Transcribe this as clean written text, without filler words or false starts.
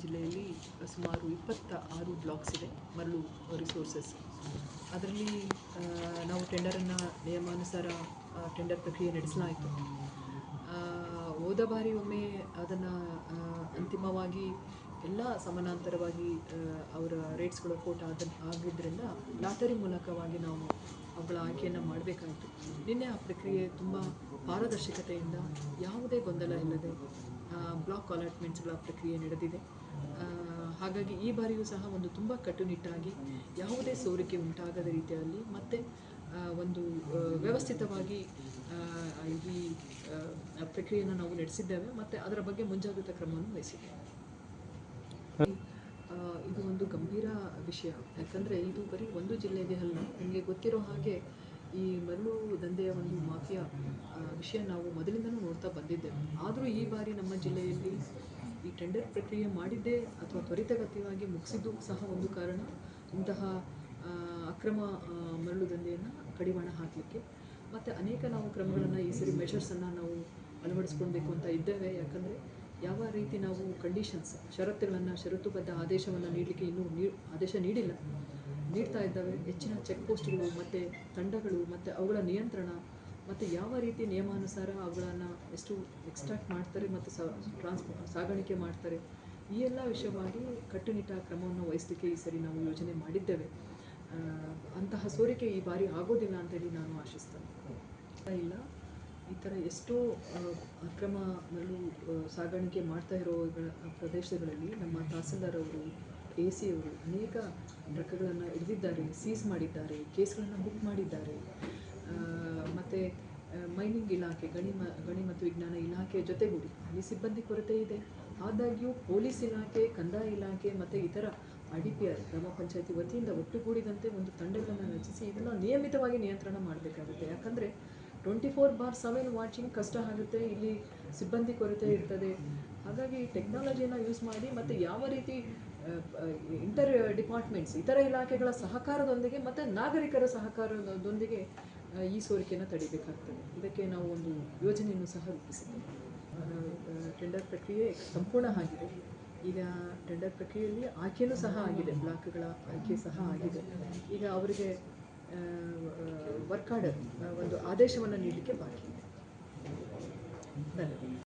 ಜಿಲ್ಲೆಯಲ್ಲಿ ಸುಮಾರು 26 ಬ್ಲಾಕ್ಸ್ ಇದೆ ಮರಳು ರಿಸೋರ್ಸಸ್. ಅದರಲ್ಲಿ ನಾವು ಟೆಂಡರನ್ನು ನಿಯಮಾನುಸಾರ ಟೆಂಡರ್ ಪ್ರಕ್ರಿಯೆ ನಡೆಸಲಾಯಿತು. ಹೋದ ಬಾರಿ ಒಮ್ಮೆ ಅದನ್ನು ಅಂತಿಮವಾಗಿ ಎಲ್ಲ ಸಮಾನಾಂತರವಾಗಿ ಅವರ ರೇಟ್ಸ್ಗಳು ಕೋಟ್ ಆಗಿದ್ದರಿಂದ ಲಾಟರಿ ಮೂಲಕವಾಗಿ ನಾವು ಅವುಗಳ ಆಯ್ಕೆಯನ್ನು ಮಾಡಬೇಕಾಯಿತು. ನಿನ್ನೆ ಆ ಪ್ರಕ್ರಿಯೆ ತುಂಬ ಪಾರದರ್ಶಕತೆಯಿಂದ ಯಾವುದೇ ಗೊಂದಲ ಇಲ್ಲದೆ ಬ್ಲಾಕ್ ಅಲಾಟ್ಮೆಂಟ್ಸ್ಗಳ ಪ್ರಕ್ರಿಯೆ ನಡೆದಿದೆ. ಹಾಗಾಗಿ ಈ ಬಾರಿಯೂ ಸಹ ಒಂದು ತುಂಬ ಕಟ್ಟುನಿಟ್ಟಾಗಿ ಯಾವುದೇ ಸೋರಿಕೆ ಉಂಟಾಗದ ರೀತಿಯಲ್ಲಿ ಮತ್ತು ಒಂದು ವ್ಯವಸ್ಥಿತವಾಗಿ ಈ ಪ್ರಕ್ರಿಯೆಯನ್ನು ನಾವು ನಡೆಸಿದ್ದೇವೆ ಮತ್ತು ಅದರ ಬಗ್ಗೆ ಮುಂಜಾಗ್ರತಾ ಕ್ರಮವನ್ನು ವಹಿಸಿದ್ದೇವೆ. ಇದು ಒಂದು ಗಂಭೀರ ವಿಷಯ, ಯಾಕಂದರೆ ಇದು ಬರೀ ಒಂದು ಜಿಲ್ಲೆಗೆ ಅಲ್ಲ. ನಿಮಗೆ ಗೊತ್ತಿರೋ ಹಾಗೆ ಈ ಮರಳು ದಂಧೆಯ ಒಂದು ಮಾಫಿಯಾ ವಿಷಯ ನಾವು ಮೊದಲಿಂದನೂ ನೋಡ್ತಾ ಬಂದಿದ್ದೇವೆ. ಆದರೂ ಈ ಬಾರಿ ನಮ್ಮ ಜಿಲ್ಲೆಯಲ್ಲಿ ಈ ಟೆಂಡರ್ ಪ್ರಕ್ರಿಯೆ ಮಾಡಿದ್ದೇ ಅಥವಾ ತ್ವರಿತಗತಿಯಾಗಿ ಮುಗಿಸಿದ್ದು ಸಹ ಒಂದು ಕಾರಣ ಇಂತಹ ಅಕ್ರಮ ಮರಳು ದಂಧೆಯನ್ನು ಕಡಿವಾಣ ಹಾಕಲಿಕ್ಕೆ. ಮತ್ತು ಅನೇಕ ನಾವು ಕ್ರಮಗಳನ್ನು ಈ ಸರಿ ಮೆಷರ್ಸನ್ನು ನಾವು ಅಳವಡಿಸ್ಕೊಳ್ಬೇಕು ಅಂತ ಇದ್ದೇವೆ. ಯಾಕಂದರೆ ಯಾವ ರೀತಿ ನಾವು ಕಂಡೀಷನ್ಸ್ ಷರತ್ತುಬದ್ಧ ಆದೇಶವನ್ನು ನೀಡಲಿಕ್ಕೆ ಇನ್ನೂ ಆದೇಶ ನೀಡ್ತಾ ಇದ್ದಾವೆ. ಹೆಚ್ಚಿನ ಚೆಕ್ ಪೋಸ್ಟ್ಗಳು ಮತ್ತು ತಂಡಗಳು ಮತ್ತು ಅವುಗಳ ನಿಯಂತ್ರಣ ಮತ್ತು ಯಾವ ರೀತಿ ನಿಯಮಾನುಸಾರ ಅವುಗಳನ್ನು ಎಷ್ಟು ಎಕ್ಸ್ಟ್ರಾಕ್ಟ್ ಮಾಡ್ತಾರೆ ಮತ್ತು ಸಾಗಾಣಿಕೆ ಮಾಡ್ತಾರೆ, ಈ ಎಲ್ಲ ವಿಷಯವಾಗಿ ಕಟ್ಟುನಿಟ್ಟಾದ ಕ್ರಮವನ್ನು ವಹಿಸಲಿಕ್ಕೆ ಈ ಸರಿ ನಾವು ಯೋಜನೆ ಮಾಡಿದ್ದೇವೆ. ಅಂತಹ ಸೋರಿಕೆ ಈ ಬಾರಿ ಆಗೋದಿಲ್ಲ ಅಂತೇಳಿ ನಾನು ಆಶಿಸ್ತೇನೆ. ಇಲ್ಲ, ಈ ಥರ ಎಷ್ಟೋ ಅಕ್ರಮ ಮರಳು ಸಾಗಾಣಿಕೆ ಮಾಡ್ತಾ ಇರೋ ಪ್ರದೇಶಗಳಲ್ಲಿ ನಮ್ಮ ತಹಸೀಲ್ದಾರ್ ಅವರು, AC ಅವರು ಅನೇಕ ಟ್ರಕ್ಗಳನ್ನು ಹಿಡಿದಿದ್ದಾರೆ, ಸೀಸ್ ಮಾಡಿದ್ದಾರೆ, ಕೇಸ್ಗಳನ್ನು ಬುಕ್ ಮಾಡಿದ್ದಾರೆ. ಮತ್ತು ಮೈನಿಂಗ್ ಇಲಾಖೆ, ಗಣಿ ಮತ್ತು ವಿಜ್ಞಾನ ಇಲಾಖೆ ಜೊತೆಗೂಡಿ ಅಲ್ಲಿ ಸಿಬ್ಬಂದಿ ಕೊರತೆ ಇದೆ. ಆದಾಗ್ಯೂ ಪೊಲೀಸ್ ಇಲಾಖೆ, ಕಂದಾಯ ಇಲಾಖೆ ಮತ್ತು ಇತರ IDPR ಗ್ರಾಮ ಪಂಚಾಯತಿ ವತಿಯಿಂದ ಒಟ್ಟುಗೂಡಿದಂತೆ ಒಂದು ತಂಡಗಳನ್ನು ರಚಿಸಿ ಇದನ್ನು ನಿಯಮಿತವಾಗಿ ನಿಯಂತ್ರಣ ಮಾಡಬೇಕಾಗುತ್ತೆ. ಯಾಕಂದರೆ 24/7 ವಾಚಿಂಗ್ ಕಷ್ಟ ಆಗುತ್ತೆ. ಇಲ್ಲಿ ಸಿಬ್ಬಂದಿ ಕೊರತೆ ಇರ್ತದೆ. ಹಾಗಾಗಿ ಟೆಕ್ನಾಲಜಿಯನ್ನು ಯೂಸ್ ಮಾಡಿ ಮತ್ತು ಯಾವ ರೀತಿ ಇಂಟರ್ ಡಿಪಾರ್ಟ್ಮೆಂಟ್ಸ್, ಇತರ ಇಲಾಖೆಗಳ ಸಹಕಾರದೊಂದಿಗೆ ಮತ್ತು ನಾಗರಿಕರ ಸಹಕಾರದೊಂದಿಗೆ ಈ ಸೋರಿಕೆಯನ್ನು ತಡಿಬೇಕಾಗ್ತದೆ. ಇದಕ್ಕೆ ನಾವು ಒಂದು ಯೋಜನೆಯನ್ನು ಸಹ ರೂಪಿಸಿದ್ದೇವೆ. ಟೆಂಡರ್ ಪ್ರಕ್ರಿಯೆ ಸಂಪೂರ್ಣ ಆಗಿದೆ. ಈಗ ಟೆಂಡರ್ ಪ್ರಕ್ರಿಯೆಯಲ್ಲಿ ಆಯ್ಕೆಯೂ ಸಹ ಆಗಿದೆ, ಬ್ಲಾಕ್ಗಳ ಆಯ್ಕೆ ಸಹ ಆಗಿದೆ. ಈಗ ಅವರಿಗೆ ವರ್ಕ್ ಆರ್ಡರ್ ಒಂದು ಆದೇಶವನ್ನು ನೀಡಲಿಕ್ಕೆ ಬಾಕಿ ಇದೆ. ಧನ್ಯವಾದ.